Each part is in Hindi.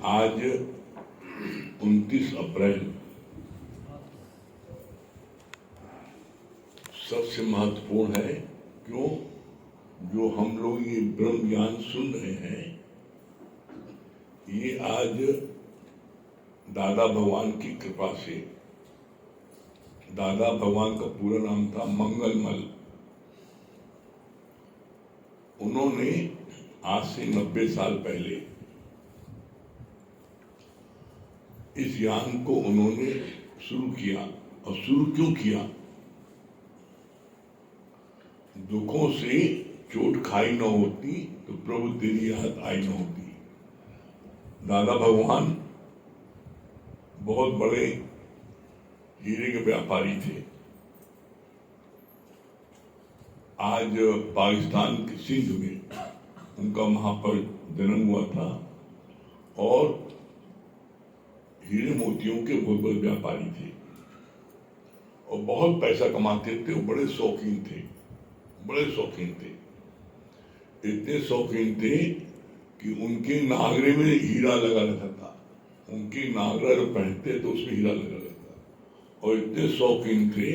आज 29 अप्रैल सबसे महत्वपूर्ण है। क्यों? जो हम लोग ये ब्रह्म ज्ञान सुन रहे हैं, ये आज दादा भगवान की कृपा से। दादा भगवान का पूरा नाम था मंगलमल। उन्होंने आज से 90 साल पहले इस ज्ञान को उन्होंने शुरू किया। और शुरू क्यों किया? दुखों से चोट खाई न होती तो प्रभु तेरी याद आई न होती। दादा भगवान बहुत बड़े हीरे के व्यापारी थे। आज पाकिस्तान के सिंध में उनका वहां पर जन्म हुआ था और हीरे मोतियों के बहुत बड़े व्यापारी थे और बहुत पैसा कमाते थे। वो बड़े शौकीन थे, बड़े शौकीन थे। इतने शौकीन थे कि उनके नागरे में हीरा लगा रहता था। उनकी नागरा जो पहनते तो उसमें हीरा लगा रहता। और इतने शौकीन थे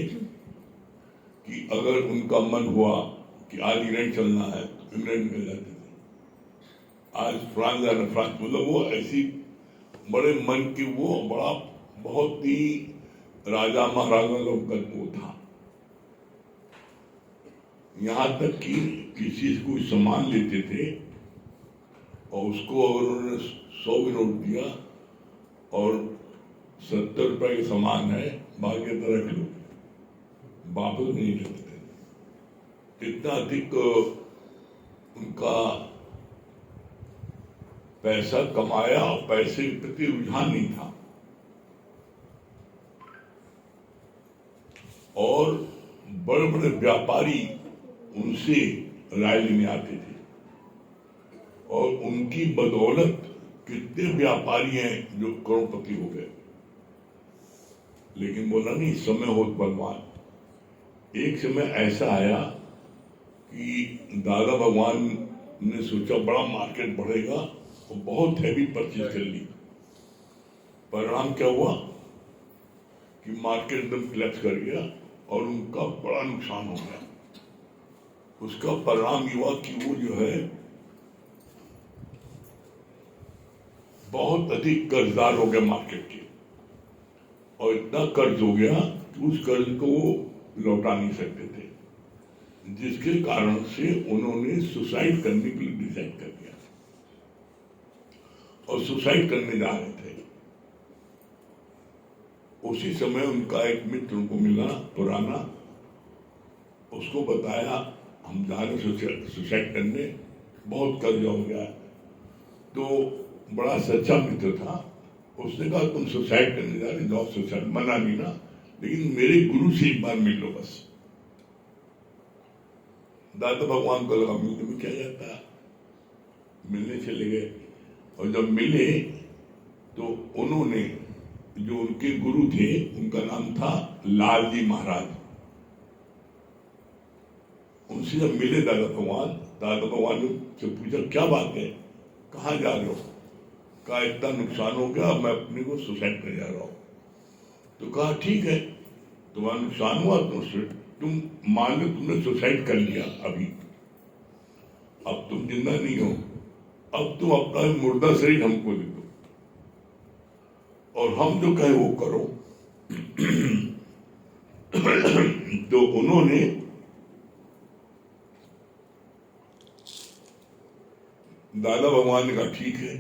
कि अगर उनका मन हुआ कि आज इंग्लैंड चलना है तो इंग्लैंड में जाते थे। आज फ्रांस जाना, फ्रांस मतलब वो ऐसी बड़े मन की वो बड़ा बहुत ही राजा महाराजा लोग का वो था। यहाँ तक कि किसी से कोई सामान लेते थे और उसको अगर उन्होंने 100 भी नोट दिया और 70 रुपए का सामान है, बाकी रख लो, वापस नहीं लेते थे। इतना अधिक उनका पैसा कमाया और पैसे के प्रति रुझान नहीं था। और बड़े बड़े व्यापारी उनसे राय लेने आते थे और उनकी बदौलत कितने व्यापारी हैं जो करोड़पति हो गए। लेकिन बोला नहीं, समय हो बलवान। एक समय ऐसा आया कि दादा भगवान ने सोचा बड़ा मार्केट बढ़ेगा और बहुत हैवी परचेज कर ली। परिणाम क्या हुआ कि मार्केट एकदम क्लैप्स कर गया और उनका बड़ा नुकसान हो गया। उसका परिणाम ये हुआ कि वो जो है बहुत अधिक कर्जदार हो गया मार्केट के। और इतना कर्ज हो गया कि उस कर्ज को वो लौटा नहीं सकते थे, जिसके कारण से उन्होंने सुसाइड करने के लिए डिसाइड कर दिया और सुसाइड करने जा रहे थे। उसी समय उनका एक मित्र उनको मिला पुराना। उसको बताया हम जा रहे सुसाइड करने, बहुत कर्ज हो गया। तो बड़ा सच्चा मित्र था। उसने कहा तुम सुसाइड करने जा रहे, जाओ सुसाइड, मना नहीं ना, लेकिन मेरे गुरु से एक बार मिल लो बस। दादा भगवान को लगा मिलने में क्या जाता है, मिलने चले गए। और जब मिले तो उन्होंने, जो उनके गुरु थे उनका नाम था लालजी महाराज, उनसे जब मिले दादा भगवान ने से पूछा क्या बात है, कहाँ जा रहे हो? कहा इतना नुकसान हो गया, मैं अपने को सुसाइड करने जा रहा हूँ। तो कहा ठीक है, तुम्हारा नुकसान हुआ तो तुम मान लो तुमने सुसाइड कर लिया, अभी अब तुम जिंदा नहीं हो, अब तुम अपना मुर्दा शरीर हमको दे दो और हम जो कहे वो करो। तो उन्होंने दादा भगवान ने कहा ठीक है,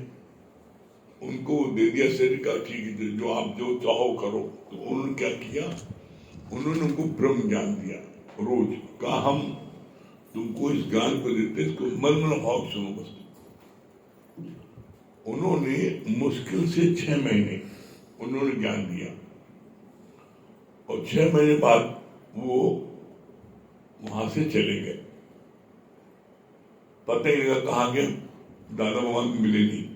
उनको दे दिया शरीर का, ठीक है जो आप जो चाहो करो। तो उन्होंने क्या किया, उन्होंने उनको ब्रह्म ज्ञान दिया। रोज कहा हम तुमको इस ज्ञान को देते, इसको मन भाव सुनो बस। उन्होंने मुश्किल से 6 महीने उन्होंने ज्ञान दिया और 6 महीने बाद वो वहां से चले गए। पता ही लगा कहाँ गए, दादा भगवान मिले नहीं।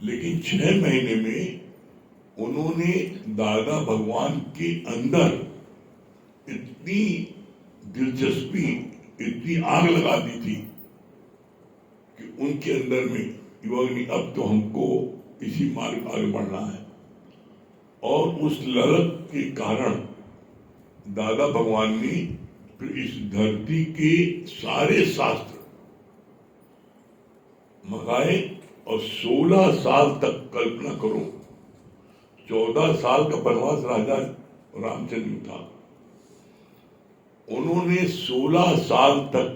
लेकिन 6 महीने में उन्होंने दादा भगवान के अंदर इतनी दिलचस्पी, इतनी आग लगा दी थी कि उनके अंदर में युवक अब तो हमको इसी मार्ग आगे बढ़ना है। और उस ललक के कारण दादा भगवान ने फिर इस धरती के सारे शास्त्र मंगाए और 16 साल तक, कल्पना करो, 14 साल का वनवास राजा रामचंद्र था, उन्होंने 16 साल तक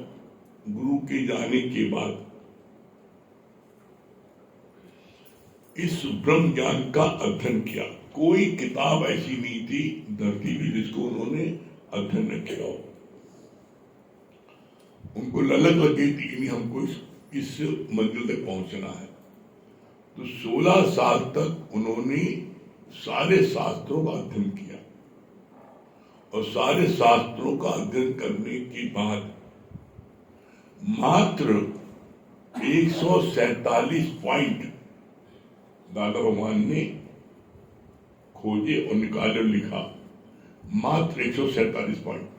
गुरु के जाने के बाद इस ब्रह्म ज्ञान का अध्ययन किया। कोई किताब ऐसी नहीं थी धरती की जिसको उन्होंने अध्ययन न किया हो। उनको ललक लगी थी कि नहीं, हमको इस मंजिल तक पहुंचना है। तो 16 साल तक उन्होंने सारे शास्त्रों का अध्ययन किया और सारे शास्त्रों का अध्ययन करने के बाद मात्र 147 पॉइंट दादा भगवान ने खोजे और निकाले और लिखा। मात्र 147 पॉइंट।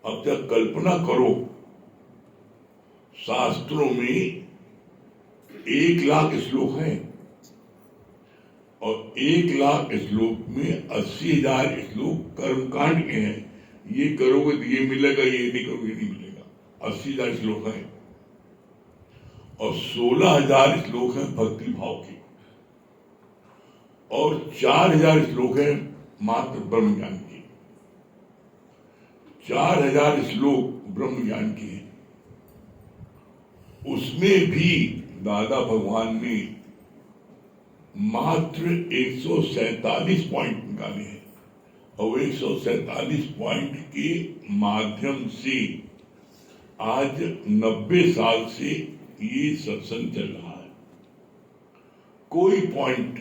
अब जब कल्पना करो, शास्त्रों में 1 लाख श्लोक हैं और 1 लाख श्लोक में 80,000 श्लोक कर्मकांड के हैं। ये करोगे तो ये मिलेगा, ये नहीं करोगे नहीं मिलेगा। 80,000 श्लोक हैं और 16,000 श्लोक हैं भक्ति भाव के और 4,000 श्लोक हैं मात्र ब्रह्म ज्ञान के। 4,000 श्लोक ब्रह्म ज्ञान के हैं। उसमें भी दादा भगवान ने मात्र 147 पॉइंट निकाले हैं और 147 पॉइंट के माध्यम से आज 90 साल से ये सत्संग चल रहा है। कोई पॉइंट,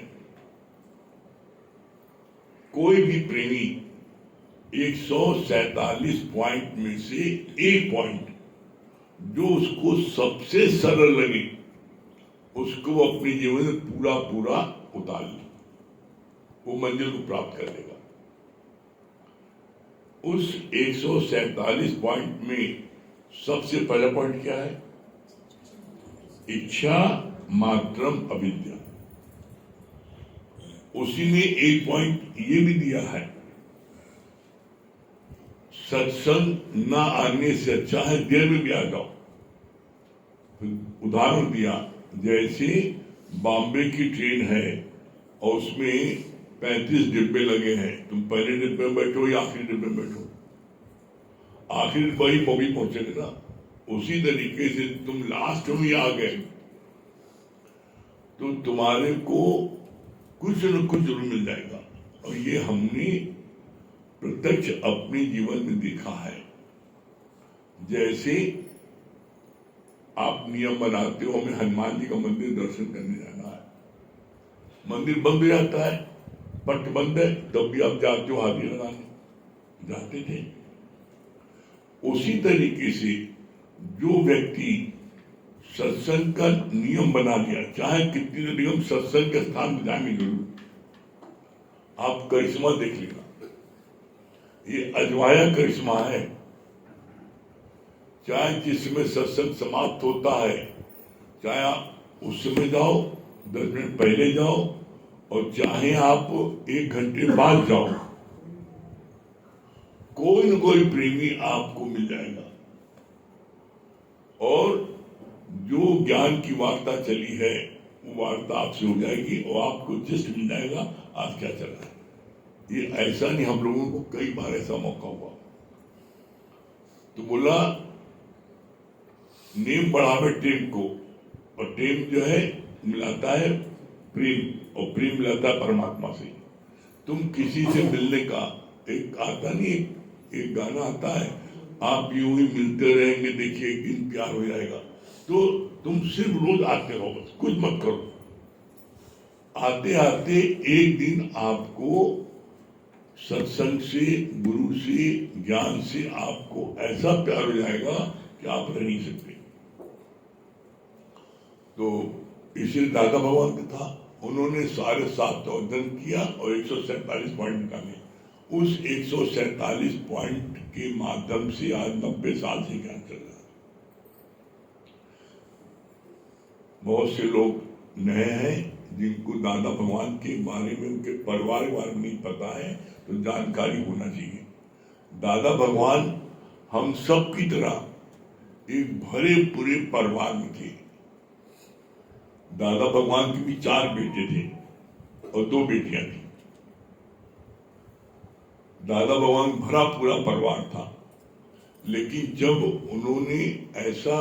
कोई भी प्रेमी 147 पॉइंट में से एक पॉइंट जो उसको सबसे सरल लगे उसको वो अपने जीवन में पूरा पूरा उतार ले, वो मंजिल को प्राप्त कर लेगा। उस 147 पॉइंट में सबसे पहला पॉइंट क्या है? इच्छा मात्रम अविद्या। उसी ने एक पॉइंट ये भी दिया है, सत्संग न आने से अच्छा है देर में भी आ जाओ। उदाहरण दिया, जैसे बॉम्बे की ट्रेन है और उसमें 35 डिब्बे लगे हैं, तुम पहले डिब्बे में बैठो या आखिरी डिब्बे में बैठो, आखिरी डिब्बा ही मोबी पहुंचेगा ना। उसी तरीके से तुम लास्ट में आ गए तो तुम्हारे को कुछ न कुछ जरूर मिल जाएगा। और ये हमने प्रत्यक्ष अपने जीवन में देखा है। जैसे आप नियम बनाते हो, हमें हनुमान जी का मंदिर दर्शन करने जाना है, मंदिर बंद हो जाता है, पट बंद है, तब भी आप जाते हो हाजिरी लगाने, जाते थे। उसी तरीके से जो व्यक्ति सत्संग का नियम बना लिया, चाहे कितनी देर नियम सत्संग के स्थान में जाएंगे जरूर, आप करिश्मा देख लेना। ये अजवाया करिश्मा है। चाहे जिसमें सत्संग समाप्त होता है, चाहे आप उस समय जाओ, 10 मिनट पहले जाओ, और चाहे आप 1 घंटे बाद जाओ, कोई न कोई प्रेमी आपको मिल जाएगा। और जो ज्ञान की वार्ता चली है वो वार्ता आपसे हो जाएगी और आपको जिस्ट मिल जाएगा आज क्या चल रहा है। ये ऐसा नहीं, हम लोगों को कई बार ऐसा मौका हुआ। तो बोला नेम बढ़ावे टेम को, और टेम जो है मिलाता है प्रेम, और प्रेम मिलाता है परमात्मा से। तुम किसी से मिलने का एक आता नहीं, एक गाना आता है, आप यूं ही मिलते रहेंगे, देखिए एक दिन प्यार हो जाएगा। तो तुम सिर्फ रोज आते रहो, बस कुछ मत करो। आते आते एक दिन आपको सत्संग से, गुरु से, ज्ञान से आपको ऐसा प्यार हो जाएगा कि आप रह नहीं सकते। तो इसलिए दादा भगवान का था, उन्होंने सारे 7 अध्ययन किया और 147 पॉइंट निकाले। उस 147 पॉइंट के माध्यम से आज 90 साल से ज्ञान चल रहा है। बहुत से लोग नए हैं जिनको दादा भगवान के बारे में, उनके परिवार के बारे में नहीं पता है, तो जानकारी होना चाहिए। दादा भगवान हम सब की तरह एक भरे पूरे परिवार में थे। दादा भगवान के भी 4 बेटे थे और 2 बेटियां थी। दादा भगवान भरा पूरा परिवार था, लेकिन जब उन्होंने ऐसा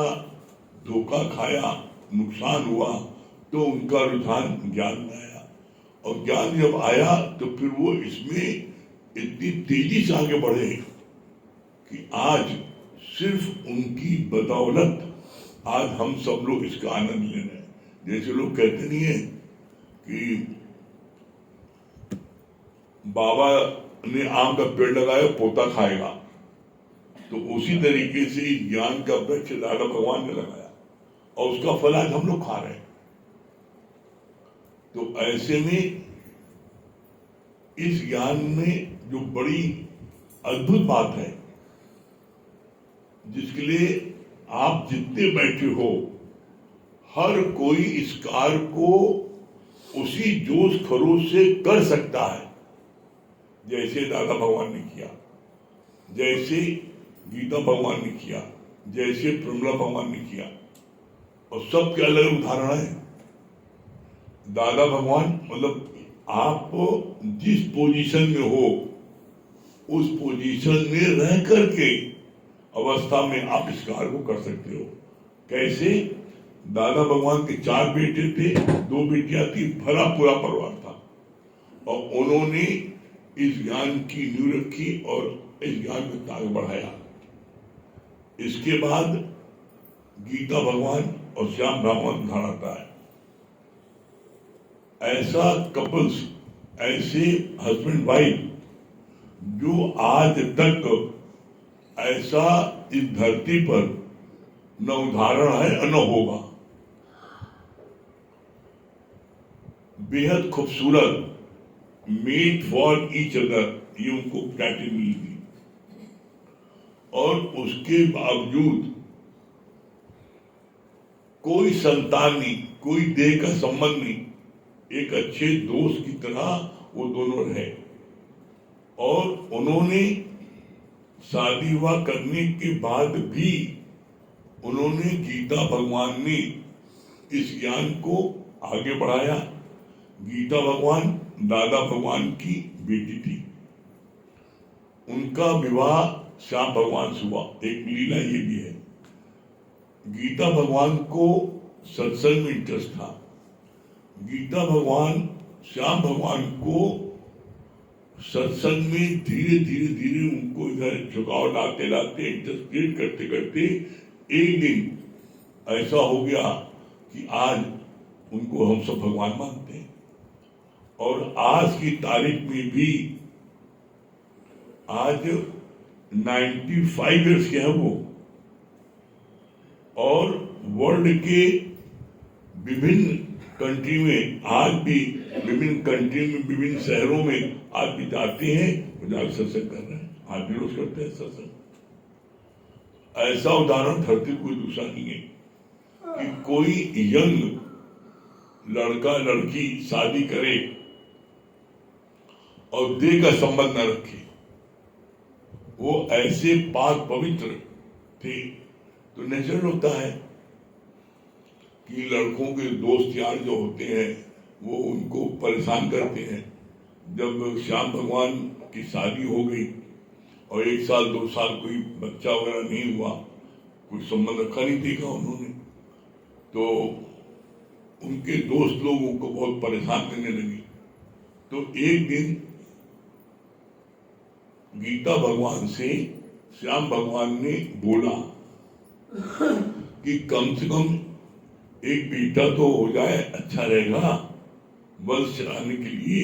धोखा खाया, नुकसान हुआ, तो उनका रुझान ज्ञान में आया, और ज्ञान जब आया तो फिर वो इसमें इतनी तेजी से आगे बढ़े कि आज सिर्फ उनकी बदौलत आज हम सब लोग इसका आनंद ले रहे हैं। जैसे लोग कहते नहीं है कि बाबा ने आम का पेड़ लगाया, पोता खाएगा, तो उसी तरीके से ज्ञान का वृक्ष दादा भगवान ने लगाया और उसका फल आज हम लोग खा रहे हैं। तो ऐसे में इस ज्ञान में जो बड़ी अद्भुत बात है, जिसके लिए आप जितने बैठे हो, हर कोई इस कार्य को उसी जोश खरोश से कर सकता है, जैसे दादा भगवान ने किया, जैसे गीता भगवान ने किया, जैसे प्रमला भगवान ने किया, और सबके अलग उदाहरण है। दादा भगवान मतलब आप जिस पोजीशन में हो, उस पोजीशन में रह करके अवस्था में आप इस कार्य को कर सकते हो। कैसे? दादा भगवान के 4 बेटे थे, 2 बेटियां थी, भरा पूरा परिवार था, और उन्होंने इस ज्ञान की नींव रखी और इस ज्ञान को आगे बढ़ाया। इसके बाद गीता भगवान और श्याम भगवान उदाहरण आता है। ऐसा कपल्स, ऐसे हस्बैंड वाइफ जो आज तक ऐसा इस धरती पर न उदाहरण है न होगा। बेहद खूबसूरत, मेड फॉर ईच अदर, ये उनको कैटेगरी मिली थी, और उसके बावजूद कोई संतान नहीं, कोई देह का संबंध नहीं, एक अच्छे दोस्त की तरह वो दोनों रहे। और उन्होंने शादी विवाह करने के बाद भी उन्होंने, गीता भगवान ने इस ज्ञान को आगे बढ़ाया। गीता भगवान दादा भगवान की बेटी थी, उनका विवाह श्याम भगवान से हुआ। एक लीला ये भी है, गीता भगवान को सत्संग में इंटरेस्ट था। गीता भगवान श्याम भगवान को सत्संग में धीरे धीरे धीरे उनको इधर झुकाव लाते लाते, इंटरेस्ट क्रिएट करते करते एक दिन ऐसा हो गया कि आज उनको हम सब भगवान मानते हैं। और आज की तारीख में भी आज 95 इयर्स के हैं वो, और वर्ल्ड के विभिन्न कंट्री में आज भी, विभिन्न कंट्री में, विभिन्न शहरों में आज भी जाते हैं, जाकर सत्संग कर रहे हैं। आज भी रोज करते हैं सत्संग। ऐसा उदाहरण धरती कोई दूसरा नहीं है कि कोई यंग लड़का लड़की शादी करे और देह का संबंध न रखे। वो ऐसे पाक पवित्र थे। तो नेचुरल होता है कि लड़कों के दोस्त यार जो होते हैं वो उनको परेशान करते हैं। जब श्याम भगवान की शादी हो गई और 1 साल 2 साल कोई बच्चा वगैरह नहीं हुआ, कोई संबंध रखा नहीं देखा उन्होंने, तो उनके दोस्त लोग उनको बहुत परेशान करने लगे। तो एक दिन गीता भगवान से श्याम भगवान ने बोला कि कम से कम एक बेटा तो हो जाए, अच्छा रहेगा वंश चलाने के लिए।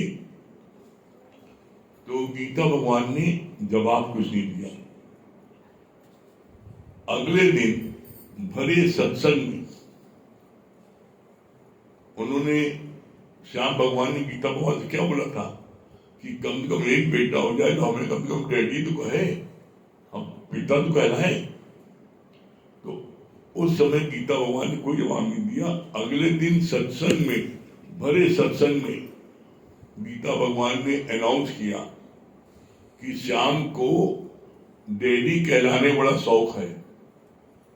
तो गीता भगवान ने जवाब कुछ नहीं दिया। अगले दिन भरे सत्संग में उन्होंने, श्याम भगवान ने गीता भगवान से क्या बोला था कि कम से कम एक बेटा हो जाए तो हमें कम से कम डैडी तो कहे, हम पिता तो कहलाए। तो उस समय गीता भगवान ने कोई जवाब नहीं दिया। अगले दिन सत्संग में भरे सत्संग में गीता भगवान ने अनाउंस किया कि श्याम को डैडी कहलाने बड़ा शौक है,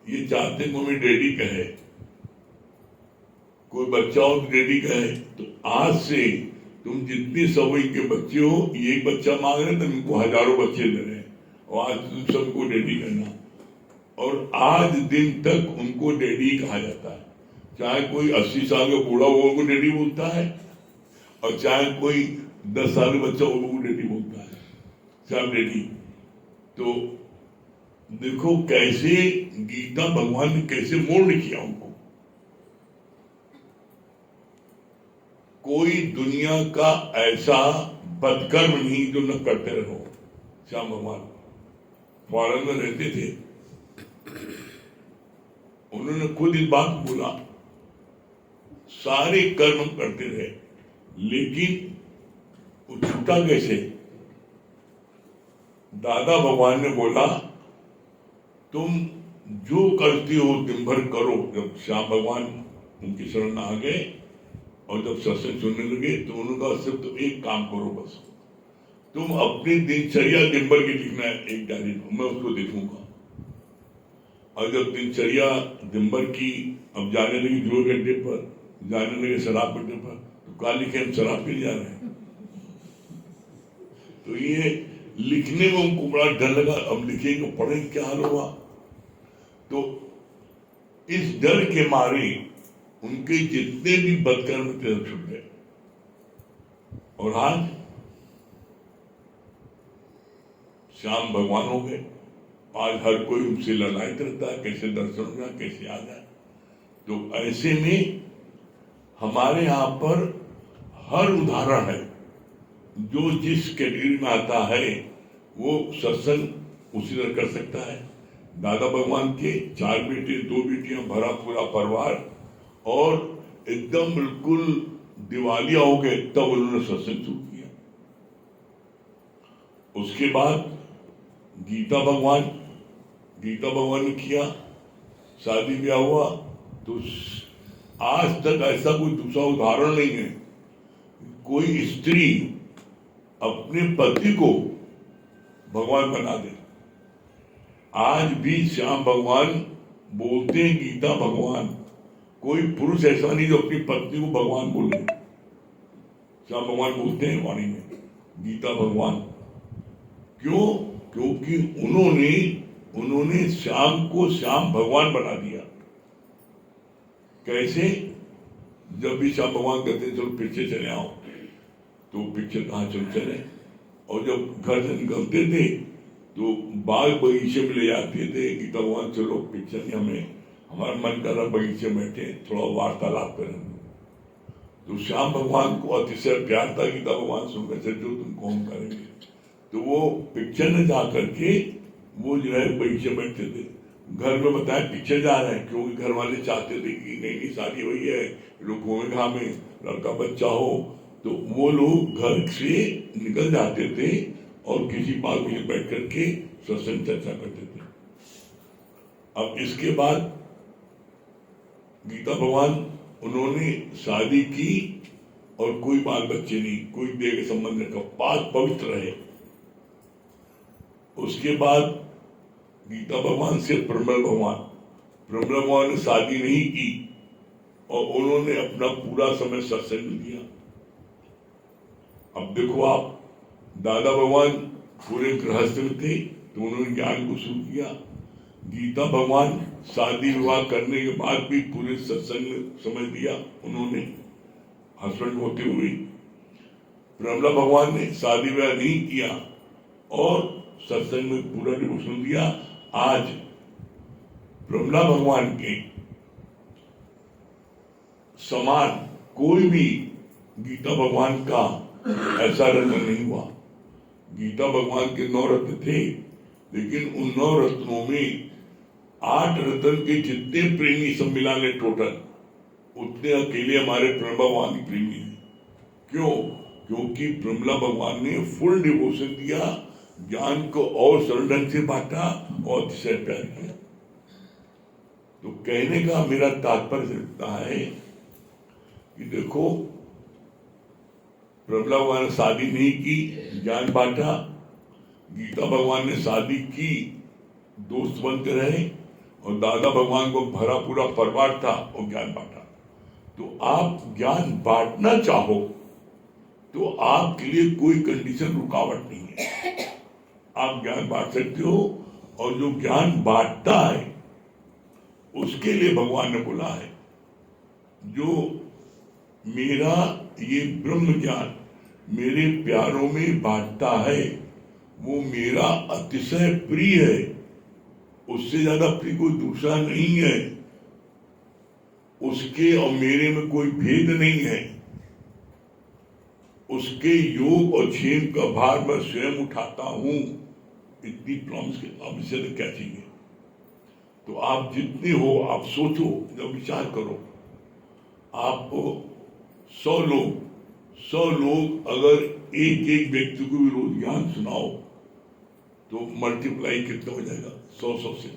ये चाहते हैं हमें डैडी कहे, कोई बच्चा हो तो डैडी कहे। तो आज से तुम जितने सब इनके बच्चे हो, ये एक बच्चा मांग रहे तो इनको हजारों बच्चे दे रहे हैं, और आज तुम सबको डैडी कहना। और आज दिन तक उनको डैडी कहा जाता है, चाहे कोई 80 साल का बूढ़ा हो उनको डैडी बोलता है, और चाहे कोई 10 साल का बच्चा हो उनको डैडी बोलता है, सब डैडी। तो देखो कैसे गीता भगवान ने कैसे मोल्ड किया उनको। कोई दुनिया का ऐसा बदकर्म नहीं जो न करते रहो। श्याम भगवान फॉरेन में रहते थे, उन्होंने खुद इस बात बोला, सारे कर्म करते रहे लेकिन वो छूटा कैसे। दादा भगवान ने बोला तुम जो करती हो दिन भर करो। जब श्याम भगवान उनकी शरण आ गए और जब सत्संग सुनने लगे तो उन्होंने कहा सिर्फ तुम एक काम करो, बस तुम अपनी दिनचर्या दिन भर की लिखना है एक डायरी में, मैं उसको देखूंगा। और जब दिनचर्या दिन भर की अब जाने लगी 2 घंटे पर, जाने लगे शराब पीने पर, तो क्या लिखे हम शराब पी जा रहे हैं। तो ये लिखने में उनको बड़ा डर लगा, अब लिखेंगे पढ़ेंगे क्या हाल होगा। तो इस डर के मारे उनके जितने भी बदकर्म थे छूट गए। और आज श्याम भगवान हो गए, आज हर कोई उनसे ललायत रहता है, कैसे दर्शन हो जाए, कैसे आ जाए। तो ऐसे में हमारे यहाँ पर हर उदाहरण है, जो जिस कैटेगरी में आता है वो सत्संग उसी तरह कर सकता है। दादा भगवान के 4 बेटे 2 बेटियां, भरा पूरा परिवार, और एकदम बिल्कुल दिवालिया हो गए तब उन्होंने सत्संग शुरू किया। उसके बाद गीता भगवान ने किया, शादी ब्याह हुआ। तो आज तक ऐसा कोई दूसरा उदाहरण नहीं है कोई स्त्री अपने पति को भगवान बना दे। आज भी श्याम भगवान बोलते हैं गीता भगवान, कोई पुरुष ऐसा नहीं जो अपनी पत्नी को भगवान बोले। श्याम भगवान बोलते हैं वाणी में गीता भगवान। क्यों? क्योंकि उन्होंने श्याम को श्याम भगवान बना दिया। कैसे? जब भी श्याम भगवान कहते हैं चलो पीछे चले आओ, तो पीछे कहाँ चले। और जब घर से निकलते थे तो बाग बगीचे में ले जाते थे, गीता भगवान चलो पीछे नहीं, हमें हमारा मन कर रहा बगीचे में बैठे थोड़ा वार्तालाप करें। तो श्याम भगवान को अतिशय प्यार था, गीता भगवान सुनकर जो तुमको हम करेंगे। तो वो पिक्चर में जा करके वो जो है बगीचे बैठते थे। घर में बताया पीछे जा रहे हैं, क्योंकि घर वाले चाहते थे कि नहीं शादी हुई है, लोग घूमे में लड़का बच्चा हो। तो वो लोग घर से निकल जाते थे और किसी बाग में बैठ करके सत्संग चर्चा करते थे। अब इसके बाद गीता भगवान उन्होंने शादी की और कोई बाल बच्चे नहीं, कोई देह के संबंध का, पाक पवित्र रहे। उसके बाद गीता भगवान से प्रमल भगवान ने शादी नहीं की और उन्होंने अपना पूरा समय सत्संग में दिया। अब देखो आप, दादा भगवान पूरे गृहस्थ में थे तो उन्होंने ज्ञान को शुरू किया। गीता भगवान शादी विवाह करने के बाद भी पूरे सत्संग में समय दिया उन्होंने, हस्बैंड होते हुए। प्रमला भगवान ने शादी विवाह नहीं किया और सत्संग में पूरा डिवोशन दिया। आज प्रमला भगवान के समान कोई भी गीता भगवान का ऐसा रत्न नहीं हुआ। गीता भगवान के 9 रत्न थे, लेकिन उन 9 रत्नों में 8 रत्न के जितने प्रेमी सब मिला ले टोटल, उतने अकेले हमारे प्रमला भगवान के प्रेमी हैं। क्यों? क्योंकि प्रमला भगवान ने फुल डिवोशन दिया, ज्ञान को और सरल ढंग से बांटा और अतिशय प्यार किया। तो कहने का मेरा तात्पर्य इतना है कि देखो प्रभला भगवान ने शादी नहीं की, ज्ञान बांटा। गीता भगवान ने शादी की, दोस्त बनते रहे। और दादा भगवान को भरा पूरा परिवार था और ज्ञान बांटा। तो आप ज्ञान बांटना चाहो तो आपके लिए कोई कंडीशन रुकावट नहीं है, आप ज्ञान बांट सकते हो। और जो ज्ञान बांटता है उसके लिए भगवान ने बोला है, जो मेरा ये ब्रह्म ज्ञान मेरे प्यारों में बांटता है वो मेरा अतिशय प्रिय है, उससे ज्यादा प्रिय कोई दूसरा नहीं है, उसके और मेरे में कोई भेद नहीं है, उसके योग और क्षेम का भार मैं स्वयं उठाता हूं। इतनी प्रॉमिस के अब इससे क्या चाहिए। तो आप जितने हो आप सोचो, जब विचार करो, आप 100 लोग अगर एक एक व्यक्ति को भी रोज ज्ञान सुनाओ तो मल्टीप्लाई कितना हो जाएगा, 100 से।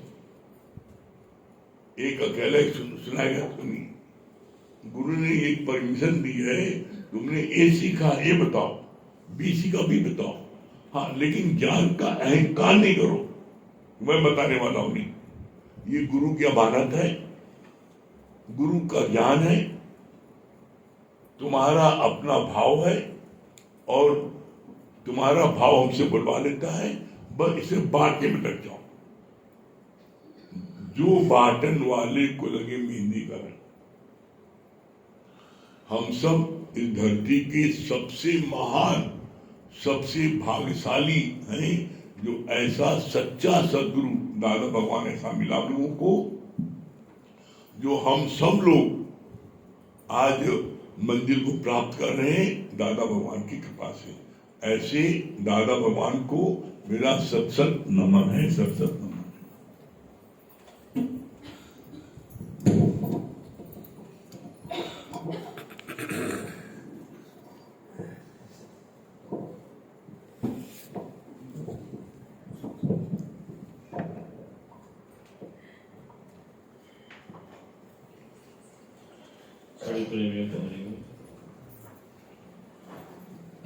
एक अकेला सुनाएगा तो नहीं। गुरु ने एक परमिशन दी है, तुमने ए सीखा ए बताओ, बी सीखा बी बताओ, हाँ, लेकिन ज्ञान का अहंकार नहीं करो, मैं बताने वाला हूं नहीं। ये गुरु की अमानत है, गुरु का ज्ञान है, तुम्हारा अपना भाव है और तुम्हारा भाव हमसे बुलवा लेता है, बस इसे बांटने में लग जाओ। जो बांटन वाले को लगे मेहंदी कर। हम सब इस धरती के सबसे महान, सबसे भाग्यशाली हैं जो ऐसा सच्चा सदगुरु दादा भगवान ऐसा मिला लोगों को, जो हम सब लोग आज मंजिल को प्राप्त कर रहे हैं दादा भगवान की कृपा से। ऐसे दादा भगवान को मेरा सत नमन है, सत नमन।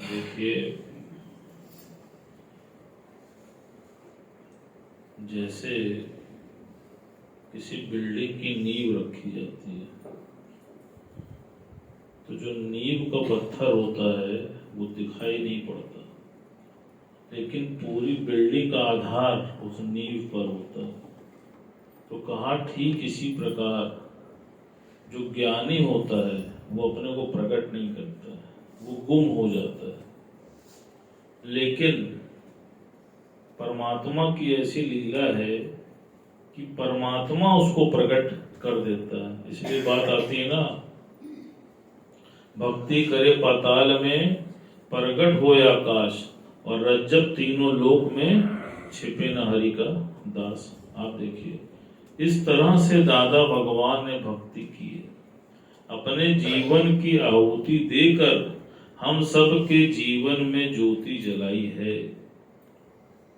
देखिए, जैसे किसी बिल्डिंग की नींव रखी जाती है तो जो नींव का पत्थर होता है वो दिखाई नहीं पड़ता, लेकिन पूरी बिल्डिंग का आधार उस नींव पर होता है। तो कहा ठीक इसी प्रकार जो ज्ञानी होता है वो अपने को प्रकट नहीं करता है, वो गुम हो जाता है। लेकिन परमात्मा की ऐसी लीला है कि परमात्मा उसको प्रकट कर देता है। इसलिए बात आती है ना, भक्ति करे पाताल में प्रगट होए आकाश, और रज्जब तीनों लोक में छिपे न हरि का दास। आप देखिए, इस तरह से दादा भगवान ने भक्ति की है, अपने जीवन की आहुति देकर हम सब के जीवन में ज्योति जलाई है।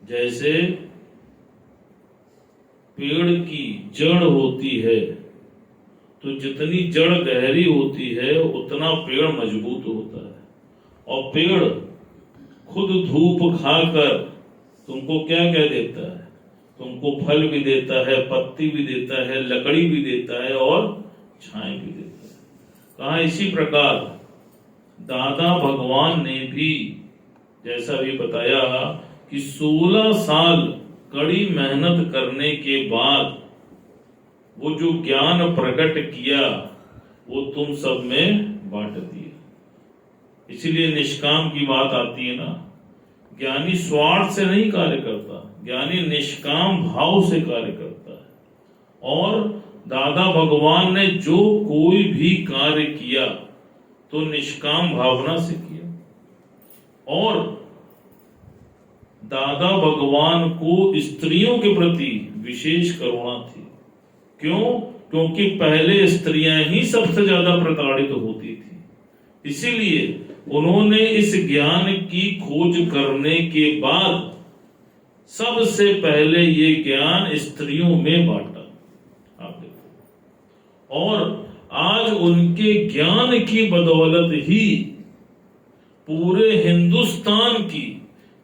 जैसे पेड़ की जड़ होती है तो जितनी जड़ गहरी होती है उतना पेड़ मजबूत होता है, और पेड़ खुद धूप खाकर तुमको क्या कह देता है, तुमको फल भी देता है, पत्ती भी देता है, लकड़ी भी देता है और छाए भी देता है। कहा इसी प्रकार दादा भगवान ने भी जैसा भी बताया कि 16 साल कड़ी मेहनत करने के बाद वो जो ज्ञान प्रकट किया वो तुम सब में बांट दिया। इसीलिए निष्काम की बात आती है ना, ज्ञानी स्वार्थ से नहीं कार्य करता, ज्ञानी निष्काम भाव से कार्य करता है। और दादा भगवान ने जो कोई भी कार्य किया तो निष्काम भावना से किया। और दादा भगवान को स्त्रियों के प्रति विशेष करुणा थी। क्यों? क्योंकि पहले स्त्रियां ही सबसे ज्यादा प्रताड़ित होती थी। इसीलिए उन्होंने इस ज्ञान की खोज करने के बाद सबसे पहले ये ज्ञान स्त्रियों में बांटा। आप देखो, और आज उनके ज्ञान की बदौलत ही पूरे हिंदुस्तान की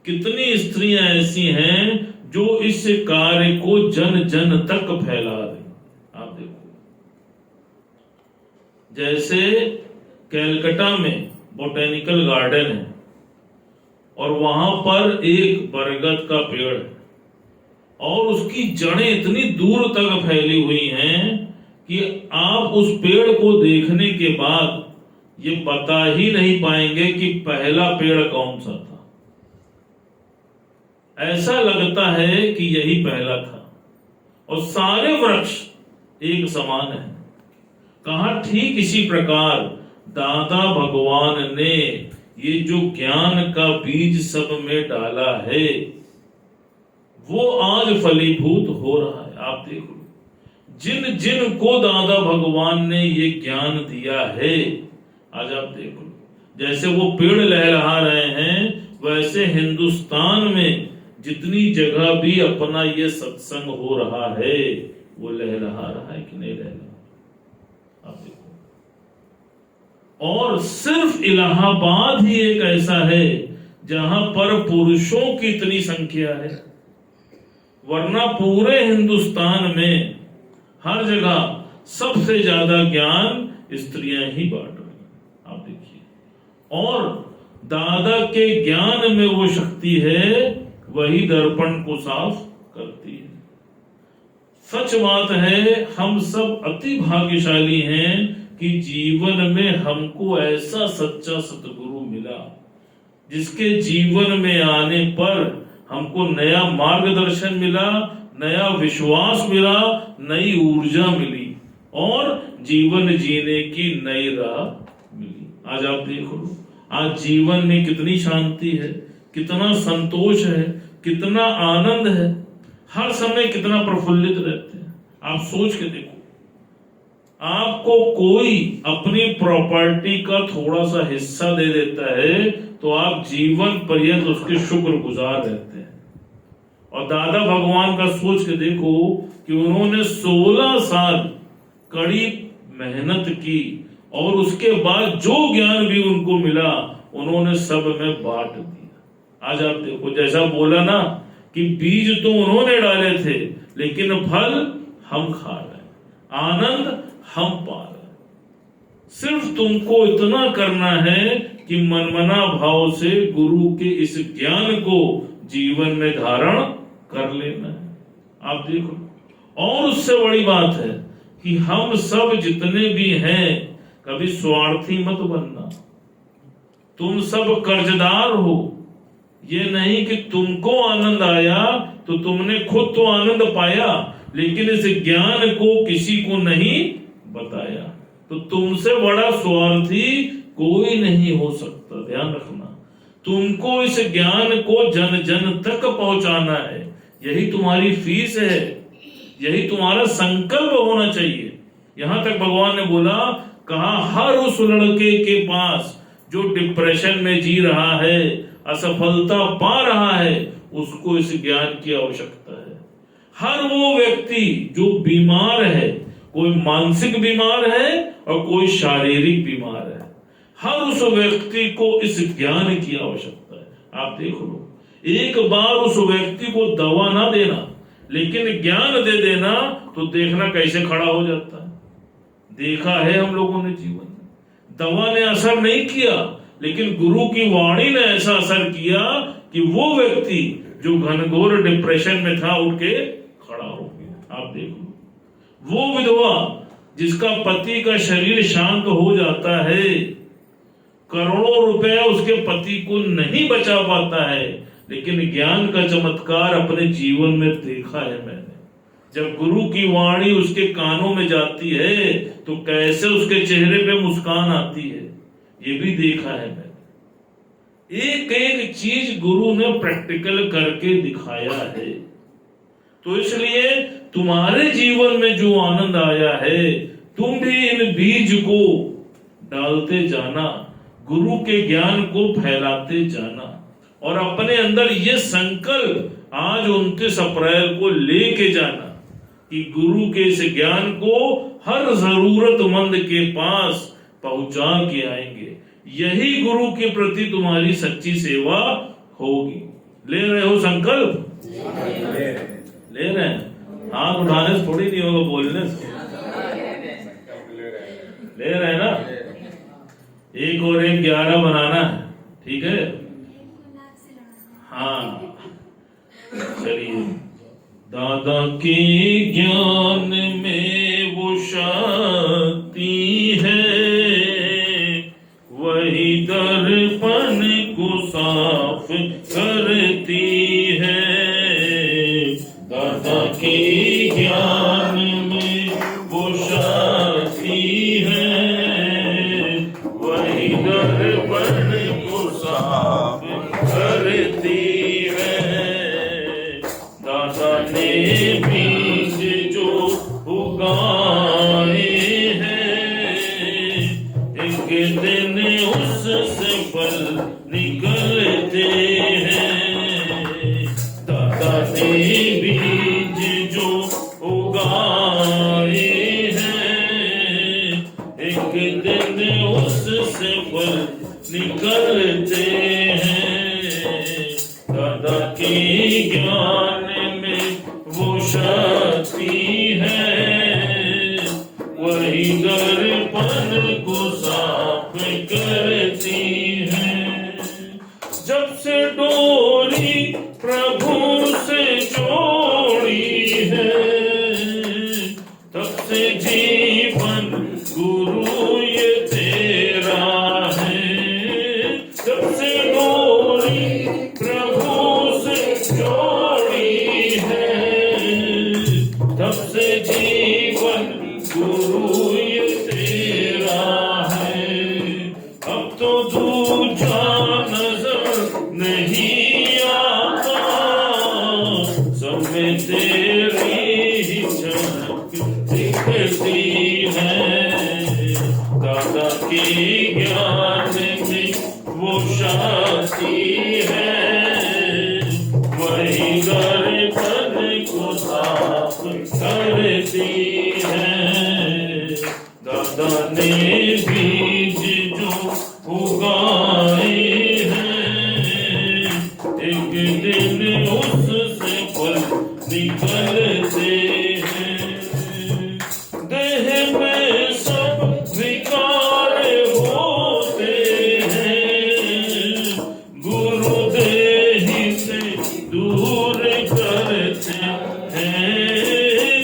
कितनी स्त्रियां ऐसी हैं जो इस कार्य को जन जन तक फैला रही। आप देखो, जैसे कलकत्ता में बोटेनिकल गार्डन है और वहां पर एक बरगद का पेड़ है और उसकी जड़ें इतनी दूर तक फैली हुई हैं कि आप उस पेड़ को देखने के बाद ये बता ही नहीं पाएंगे कि पहला पेड़ कौन सा था। ऐसा लगता है कि यही पहला था और सारे वृक्ष एक समान है। कहा ठीक इसी प्रकार दादा भगवान ने ये जो ज्ञान का बीज सब में डाला है वो आज फलीभूत हो रहा है। आप देखो, जिन जिन को दादा भगवान ने ये ज्ञान दिया है, आज आप देखो, जैसे वो पेड़ लहरा रहे हैं वैसे हिंदुस्तान में जितनी जगह भी अपना ये सत्संग हो रहा है वो लहरा रहा है कि नहीं लहरा। आप देखो, और सिर्फ इलाहाबाद ही एक ऐसा है जहां पर पुरुषों की इतनी संख्या है, वरना पूरे हिंदुस्तान में हर जगह सबसे ज्यादा ज्ञान स्त्रियां ही बांट रही हैं। आप देखिए, और दादा के ज्ञान में वो शक्ति है वही दर्पण को साफ करती है। सच बात है, हम सब अति भाग्यशाली हैं कि जीवन में हमको ऐसा सच्चा सतगुरु मिला जिसके जीवन में आने पर हमको नया मार्गदर्शन मिला, नया विश्वास मिला, नई ऊर्जा मिली और जीवन जीने की नई राह मिली। आज आप देखो, आज जीवन में कितनी शांति है, कितना संतोष है, कितना आनंद है, हर समय कितना प्रफुल्लित रहते हैं। आप सोच के देखो, आपको कोई अपनी प्रॉपर्टी का थोड़ा सा हिस्सा दे देता है तो आप जीवन पर्यंत उसके शुक्रगुजार रहते हैं। और दादा भगवान का सोच के देखो कि उन्होंने 16 साल कड़ी मेहनत की और उसके बाद जो ज्ञान भी उनको मिला उन्होंने सब में बांट दिया। आज आप देखो, जैसा बोला ना कि बीज तो उन्होंने डाले थे लेकिन फल हम खा रहे हैं, आनंद हम पा रहे हैं। सिर्फ तुमको इतना करना है कि मनमना भाव से गुरु के इस ज्ञान को जीवन में धारण कर लेना है। आप देखो, और उससे बड़ी बात है कि हम सब जितने भी हैं कभी स्वार्थी मत बनना। तुम सब कर्जदार हो, ये नहीं कि तुमको आनंद आया तो तुमने खुद तो आनंद पाया लेकिन इस ज्ञान को किसी को नहीं बताया, तो तुमसे बड़ा स्वार्थी कोई नहीं हो सकता। ध्यान रखना, तुमको इस ज्ञान को जन जन तक पहुंचाना है, यही तुम्हारी फीस है, यही तुम्हारा संकल्प होना चाहिए। यहां तक भगवान ने बोला, कहा हर उस लड़के के पास जो डिप्रेशन में जी रहा है, असफलता पा रहा है, उसको इस ज्ञान की आवश्यकता है। हर वो व्यक्ति जो बीमार है, कोई मानसिक बीमार है और कोई शारीरिक बीमार है, हर उस व्यक्ति को इस ज्ञान की आवश्यकता है। आप देख लो, एक बार उस व्यक्ति को दवा ना देना लेकिन ज्ञान दे देना तो देखना कैसे खड़ा हो जाता है। देखा है हम लोगों ने जीवन में, दवा ने असर नहीं किया लेकिन गुरु की वाणी ने ऐसा असर किया कि वो व्यक्ति जो घनघोर डिप्रेशन में था उठ के खड़ा हो गया। आप देख लो, वो विधवा जिसका पति का शरीर शांत हो जाता है, करोड़ों रुपए उसके पति को नहीं बचा पाता है, लेकिन ज्ञान का चमत्कार अपने जीवन में देखा है मैंने। जब गुरु की वाणी उसके कानों में जाती है तो कैसे उसके चेहरे पे मुस्कान आती है, ये भी देखा है मैंने। एक एक चीज गुरु ने प्रैक्टिकल करके दिखाया है। तो इसलिए तुम्हारे जीवन में जो आनंद आया है, तुम भी इन बीज को डालते जाना, गुरु के ज्ञान को फैलाते जाना और अपने अंदर ये संकल्प आज 29 अप्रैल को लेके जाना कि गुरु के इस ज्ञान को हर जरूरतमंद के पास पहुंचा के आएंगे। यही गुरु के प्रति तुम्हारी सच्ची सेवा होगी। ले रहे हो संकल्प? ले रहे हैं। हाथ उठाने से थोड़ी नहीं होगा, बोलने से। ले रहे हैं ना? 1 और 1 11 बनाना है, ठीक है? हाँ, चलिए। दादा के ज्ञान में वो शक्ति है, वही दर्पण को साफ करती है। दादा के ज्ञान में वो शक्ति है, वही दर्पण को साफ करती है। दादा ने बीज जो उगाए हैं, एक दिन उससे फल निकलते हैं। दादा ने बीज जो उगाए हैं, एक दिन उससे फल निकलते हैं। दादा के ज्ञान में वो शक्ति है, वही दर्पण को साफ करती है। जब से डोरी प्रभु से जोड़ी है, तब से जीवन गुरु ये तेरा है। जब से डोरी प्रभु से जोड़ी है, तब से जीवन गुरु ये तेरा है। अब तो दूजा नजर नहीं आता, सब में तेरी ही झलक दिखती है। दादा के ज्ञान में वो शक्ति है, वही दर्पण को साफ करती है। दादा ने बीज जो उगाए हैं, एक दिन उससे फल निकलते हैं। देह में सब विकार होते हैं, गुरु देहि से दूर करते हैं।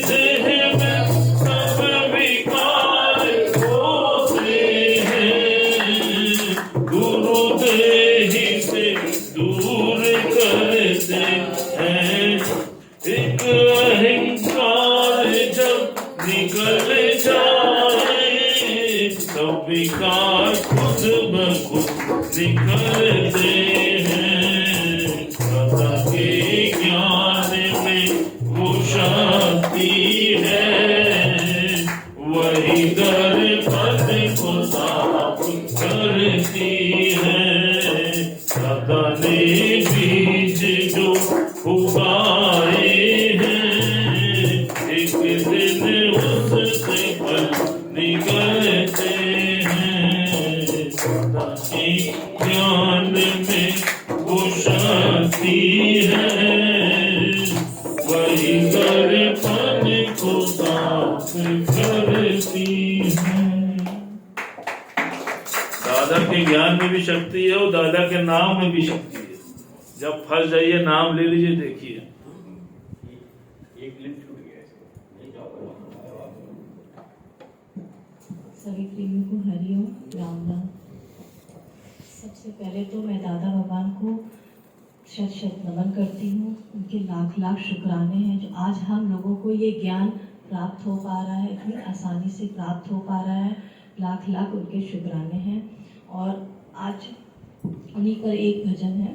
देह में सब विकार होते हैं, गुरु देहि से दूर करते हैं। एक अहंकार जब निकल जाए, तब विकार खुद ब खुद निकलते हैं। दादा के ज्ञान में वो शक्ति है, वही दर्पण को साफ करती है। दादा ने बीज जो उगाए हैं, एक दिन उससे फल निकलते हैं। दादा के ज्ञान में वो शक्ति है, वही दर्पण को साफ करती है। दादा के ज्ञान में भी शक्ति है और दादा के नाम में भी शक्ति है। जब फंस जाइए, नाम ले लीजिए, देखिए। सभी प्रेमियों को हरिओम राम राम। सबसे पहले तो मैं दादा भगवान को शत शत नमन करती हूँ। उनके लाख लाख शुक्राने हैं जो आज हम लोगों को ये ज्ञान प्राप्त हो पा रहा है, इतनी आसानी से प्राप्त हो पा रहा है। लाख लाख उनके शुक्राने हैं। और आज उन्हीं पर एक भजन है।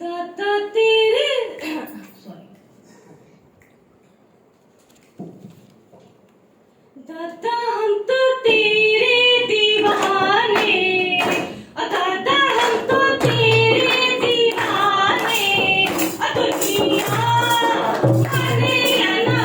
दादा तेरे दादा हम तो तेरे दीवाने, दादा हम तो तेरे दीवाने, दुनिया माने या ना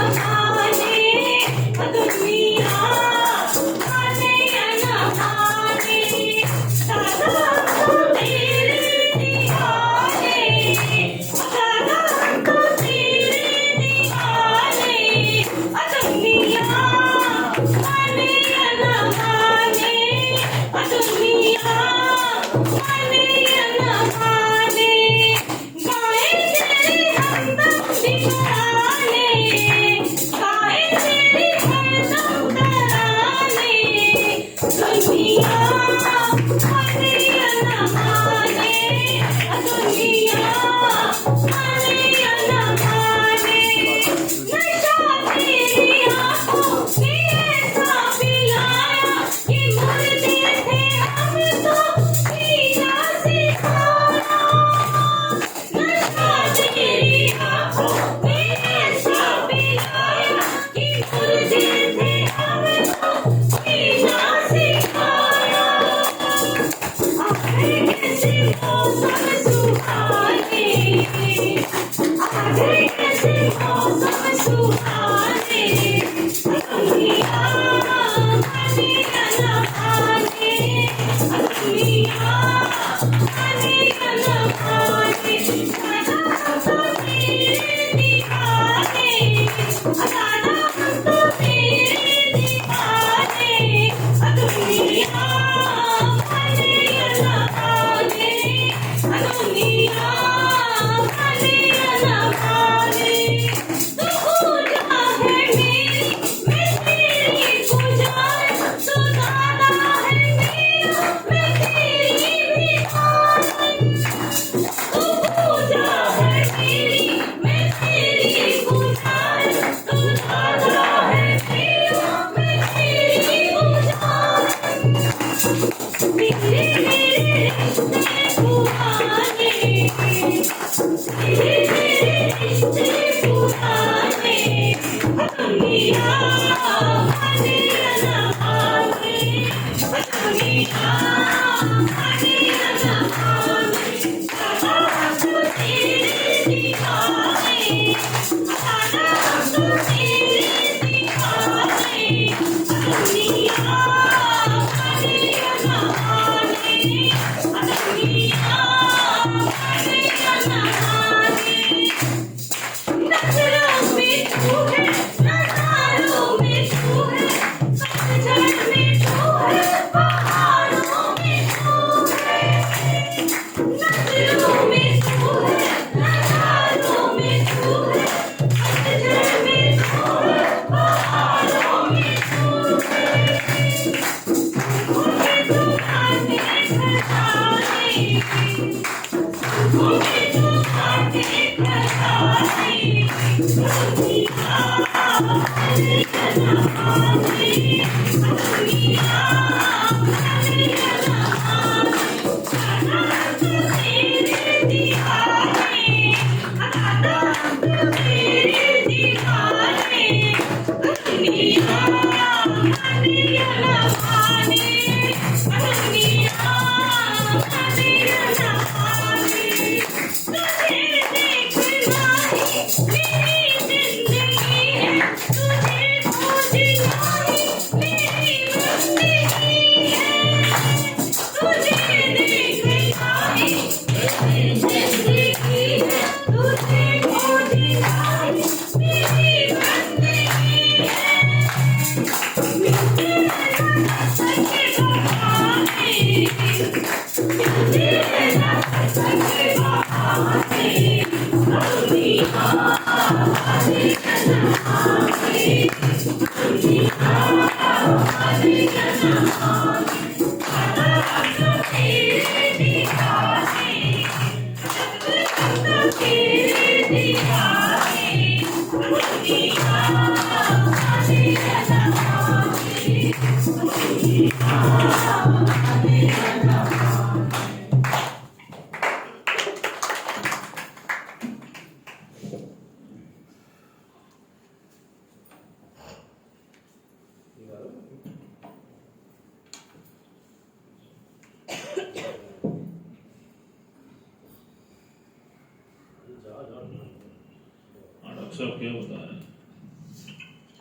सब क्या बता रहे हैं?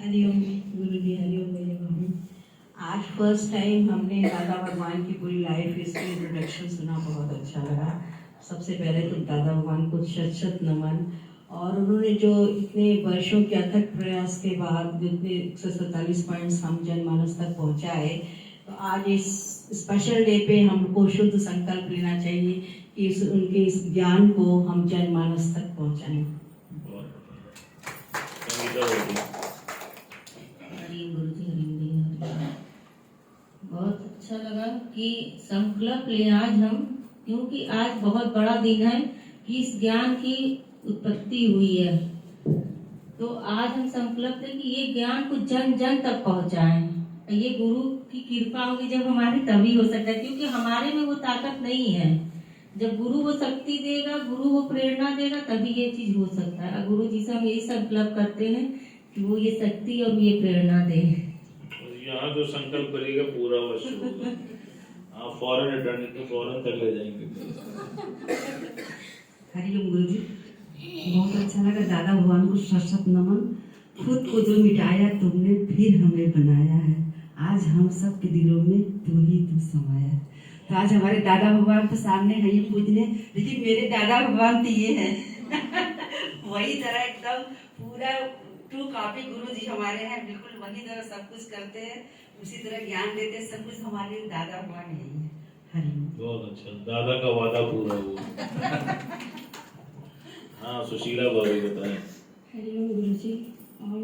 हरिओम गुरु जी, हरिओम भैया बहू। आज फर्स्ट टाइम हमने दादा भगवान की पूरी लाइफ हिस्ट्री इंट्रोडक्शन सुना, बहुत अच्छा लगा। सबसे पहले तो दादा भगवान को शत शत नमन। और उन्होंने जो इतने वर्षों के अथक प्रयास के बाद जितने 147 पॉइंट्स हम जनमानस तक पहुंचाए, तो आज इस स्पेशल डे पे हमको शुद्ध संकल्प लेना चाहिए कि उनके इस ज्ञान को हम जनमानस तक पहुंचाएं। बहुत अच्छा लगा कि संकल्प ले आज हम, क्योंकि आज बहुत बड़ा दिन है कि इस ज्ञान की उत्पत्ति हुई है। तो आज हम संकल्प लें कि ये ज्ञान को जन जन तक पहुंचाएं। ये गुरु की कृपा होगी जब हमारी, तभी हो सकता है, क्योंकि हमारे में वो ताकत नहीं है। जब गुरु वो शक्ति देगा, गुरु वो प्रेरणा देगा, तभी ये चीज हो सकता है। और गुरु जी से हम यही संकल्प करते हैं कि वो ये शक्ति और ये प्रेरणा दे। यहाँ जो संकल्प करेगा पूरा वर्ष होगा। आप फॉरेन रिटर्निंग तो फॉरेन तक ले जाएंगे। हरिओम गुरु जी, बहुत अच्छा लगा। दादा भगवान को शत शत नमन। खुद को जो मिटाया तुमने, फिर हमें बनाया है। आज हम सब के दिलों में तू ही तू समाया। तो आज हमारे दादा भगवान तो सामने है ये पूजने, लेकिन मेरे दादा भगवान तो ये है वही तरह एकदम पूरा ट्रू कॉपी गुरु जी हमारे हैं, बिल्कुल वही तरह सब कुछ करते हैं, उसी तरह ज्ञान देते हैं, सब कुछ हमारे दादा भगवान यही है। हरिओम। बहुत अच्छा, दादा का वादा पूरा हुआ। हाँ, सुशीला भाभी बताएं। हरिओम गुरु जी। और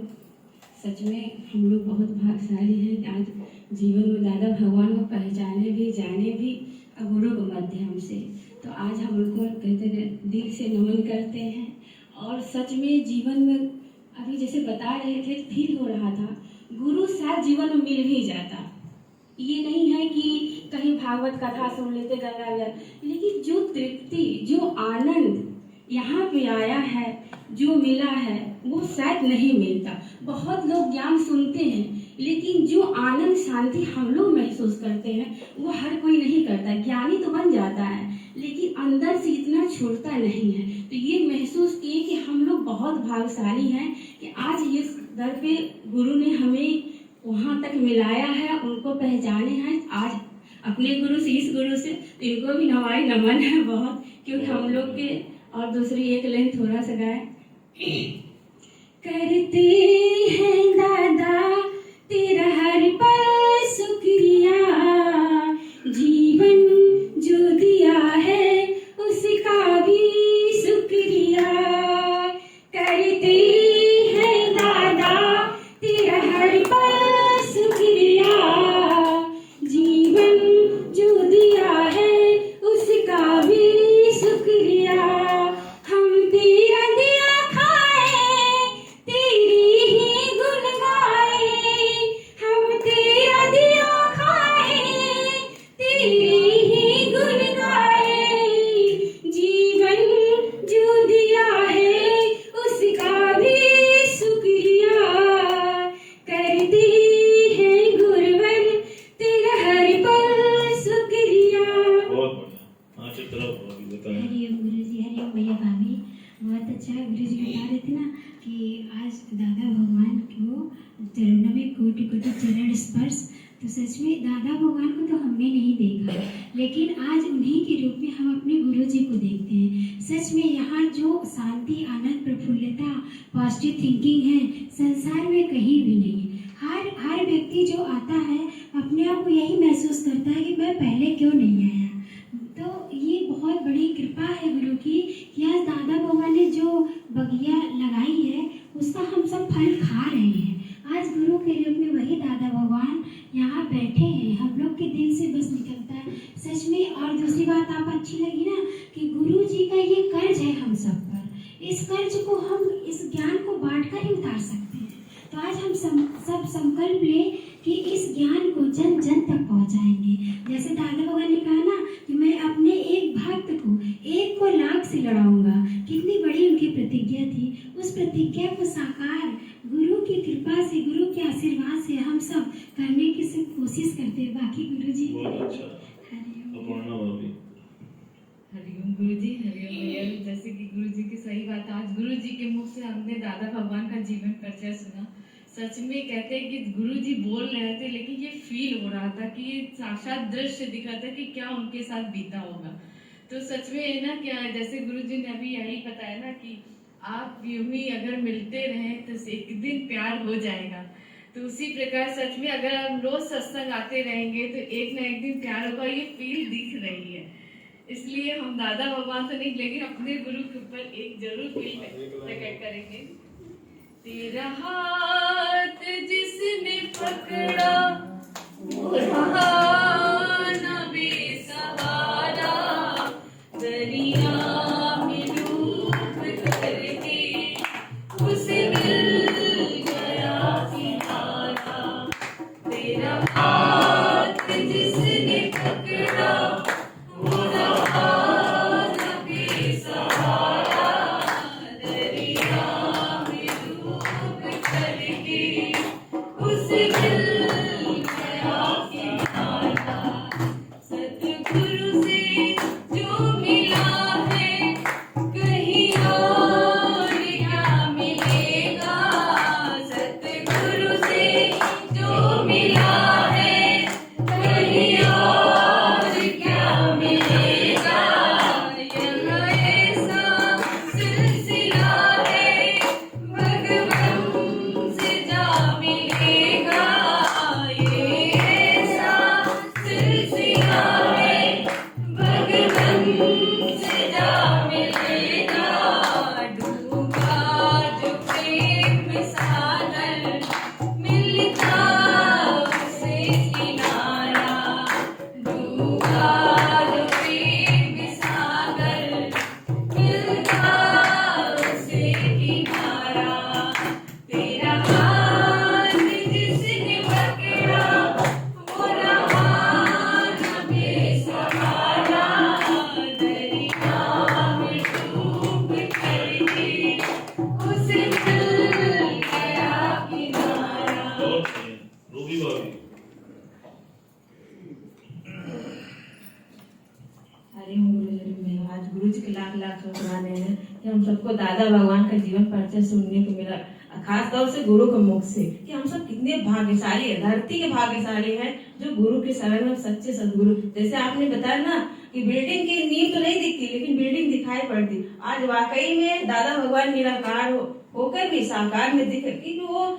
सच में हम लोग बहुत भाग्यशाली हैं कि आज जीवन में दादा भगवान को पहचाने भी, जाने भी, और गुरु के माध्यम से। तो आज हम उनको कहते हैं दिल से नमन करते हैं। और सच में जीवन में अभी जैसे बता रहे थे, फील हो रहा था गुरु शायद जीवन में मिल भी जाता। ये नहीं है कि कहीं भागवत कथा सुन लेते गंगा विहार, लेकिन जो तृप्ति, जो आनंद यहाँ पे आया है, जो मिला है, वो शायद नहीं मिलता। बहुत लोग ज्ञान सुनते हैं, लेकिन जो आनंद शांति हम लोग महसूस करते हैं वो हर कोई नहीं करता। ज्ञानी तो बन जाता है लेकिन अंदर से इतना छूटता नहीं है। तो ये महसूस किए कि हम लोग बहुत भाग्यशाली हैं कि आज इस दर पे गुरु ने हमें वहाँ तक मिलाया है, उनको पहचाने हैं। आज अपने गुरु से, इस गुरु से, तो इनको भी नवाई नमन है बहुत, क्योंकि हम लोग के। और दूसरी एक लाइन थोड़ा सा गाए। करते हैं दादा तेरा हर पल शुक्रिया, जीवन जो दिया है उसका भी शुक्रिया। करते हैं दादा तेरा हर पल शुक्रिया, जीवन जो दिया है उसका भी शुक्रिया। हम तेरा दिया खाए, तेरी ही गुण गाए। हम तेरा दिया खाए, तेरी ही गुण गाए। जीवन जो दिया है उसका भी शुक्रिया। करते हैं गुरुवर तेरा हर पल शुक्रिया। बहुत बढ़िया। हाँ चित्रप अभी बताएं। हरिओम गुरुजी, हरिओम भैया भाभी। बहुत अच्छा गुरुजी बता रहे थे ना कि आज दादा भगवान को चरणों में कोटि कोटि चरण स्पर्श। तो सच में दादा भगवान को तो हमने नहीं देखा, लेकिन आज उन्हीं के रूप में हम अपने गुरुजी को देखते हैं। सच में यहाँ जो शांति, आनंद, प्रफुल्लता, पॉजिटिव थिंकिंग है, संसार में कहीं भी नहीं है। हर व्यक्ति जो आता है अपने आप को यही महसूस करता है कि मैं पहले क्यों नहीं आया। तो ये बहुत बड़ी कृपा है गुरु की कि आज दादा भगवान ने जो बगिया लगाई है उसका हम सब फल खा रहे हैं। आज गुरु के रूप में वही दादा भगवान यहाँ बैठे हैं, हम लोग के दिल से बस निकलता है सच में। और दूसरी बात आप अच्छी लगी ना कि गुरु जी का ये कर्ज है हम सब पर। इस कर्ज को हम, इस ज्ञान को बांट कर ही उतार सकते हैं। तो आज हम सब संकल्प लें कि इस ज्ञान को जन जन तक पहुंचाएंगे। जैसे दादा भगवान ने कहा ना कि मैं अपने एक भक्त को, एक को लाख से लड़ाऊंगा। कितनी बड़ी उनकी प्रतिज्ञा थी। उस प्रतिज्ञा को साकार गुरु की कृपा से, गुरु के आशीर्वाद से हम सब करने की सब कोशिश करते हैं। बाकी गुरु जी बहुत अच्छा। हरिओम। अपर्णा भाभी। हरिओम गुरुजी, हरिओम भैया। जैसे कि गुरुजी की सही बात, आज गुरुजी के मुख से हमने दादा भगवान का जीवन परिचय सुना। सच में कहते हैं कि गुरुजी बोल रहे थे लेकिन ये फील हो रहा था कि ये साक्षात दृश्य दिख रहा था कि क्या उनके साथ बीता होगा। तो सच में है ना, क्या जैसे गुरुजी ने अभी यही बताया ना कि आप यूं ही अगर मिलते रहें तो एक दिन प्यार हो जाएगा। तो उसी प्रकार सच में अगर हम रोज सत्संग आते रहेंगे तो एक ना एक दिन प्यार होगा। ये फील दिख रही है। इसलिए हम दादा भगवान तो नहीं लेकिन अपने गुरु के ऊपर एक जरूर फील प्रकट करेंगे। तेरा हाथ जिसने पकड़ा वो रहा न बेसहारा, दरिया में डूब करके उसे मिल गया किनारा। तेरा हाथ जिसने पकड़ा वो रहा न बेसहारा, दरिया में डूब करके उसे मिल गया किनारा। परिचय सुनने को मिला, खास तौर से गुरु के मुख से, कि हम सब कितने भाग्यशाली है, धरती के भाग्यशाली हैं जो गुरु के शरण में सच्चे सदगुरु। जैसे आपने बताया ना कि बिल्डिंग की नींव तो नहीं दिखती, लेकिन बिल्डिंग दिखाई पड़ती। आज वाकई में दादा भगवान निराकार होकर भी साकार में दिख, क्योंकि वो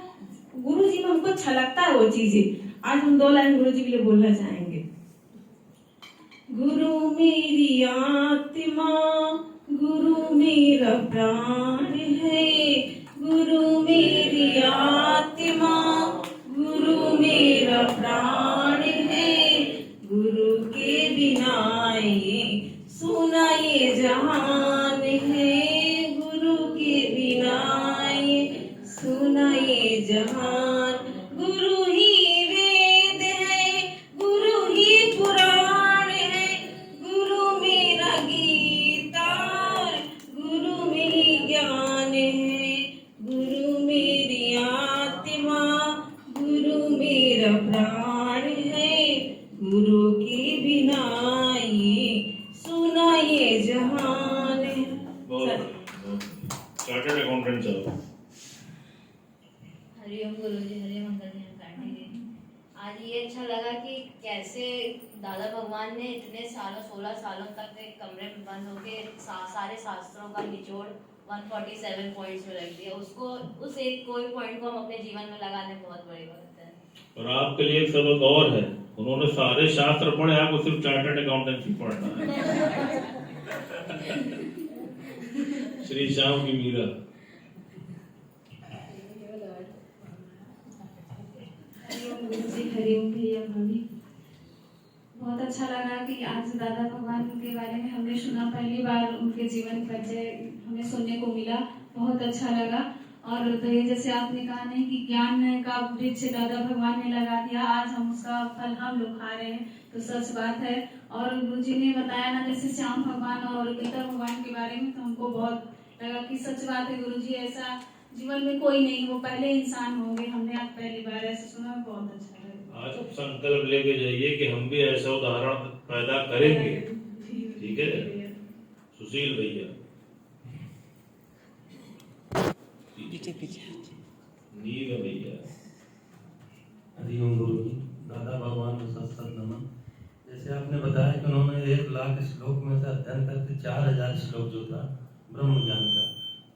गुरु जी में हमको छलकता है वो चीजें। आज हम 2 लाइन गुरु जी के लिए बोलना चाहेंगे। गुरु मेरी आत्मा, गुरु मेरा प्राण है, गुरु मेरी आत्मा, गुरु मेरा प्राण है, गुरु के बिना ये सुना ये जहान है, गुरु के बिना ये सुना ये जहान। गुरु ही वेद है, गुरु ही पुराण है, गुरु मेरा गीता, गुरु मेरी ज्ञान है, गुरु मेरी आत्मा, गुरु मेरा प्राण है, गुरु के बिना ये सुना ये जहान है। चार्टर्ड अकाउंटेंट चलो। हरिओम गुरुजी, हरिओम अंकल जी, आज ये अच्छा लगा कि कैसे दादा भगवान ने इतने सालों 16 सालों तक एक कमरे में बंद होके सारे शास्त्रों का निचोड़ 147 पॉइंट्स में रख दिया। उसको उस एक कोई पॉइंट को हम अपने जीवन में लगाने बहुत बड़ी बात है। और आपके लिए एक सबक और है, उन्होंने सारे शास्त्र पढ़े, आपको सिर्फ चार्टर्ड अकाउंटेंसी पढ़ना है। श्री श्याम की मीरा। हरिओम गुरुजी, हरिओम भैया भाभी। बहुत अच्छा लगा कि आज दादा भगवान के बारे में हमने सुना, पहली बार उनके जीवन परिचय हमें सुनने को मिला, बहुत अच्छा लगा। और तो ये जैसे आपने कहा नहीं कि ज्ञान का वृक्ष दादा भगवान ने लगा दिया, आज हम उसका फल हम लोग खा रहे हैं, तो सच बात है। और गुरुजी ने बताया ना जैसे श्याम भगवान और गीता भगवान के बारे में, तो हमको बहुत लगा कि सच बात है गुरुजी, ऐसा जीवन में कोई नहीं, वो पहले इंसान होंगे। हमने आज पहली बार ऐसे सुना, बहुत अच्छा लगा। आज संकल्प लेके जाइए कि हम भी ऐसा उदाहरण पैदा करेंगे, ठीक है। सुशील भैया। नील भैया। हरिओम गुरु जी, दादा भगवान को सत सत नमन। जैसे आपने बताया कि उन्होंने 1 लाख श्लोक में से अध्ययन करके 4000 श्लोक जो था ब्रह्म ज्ञान का,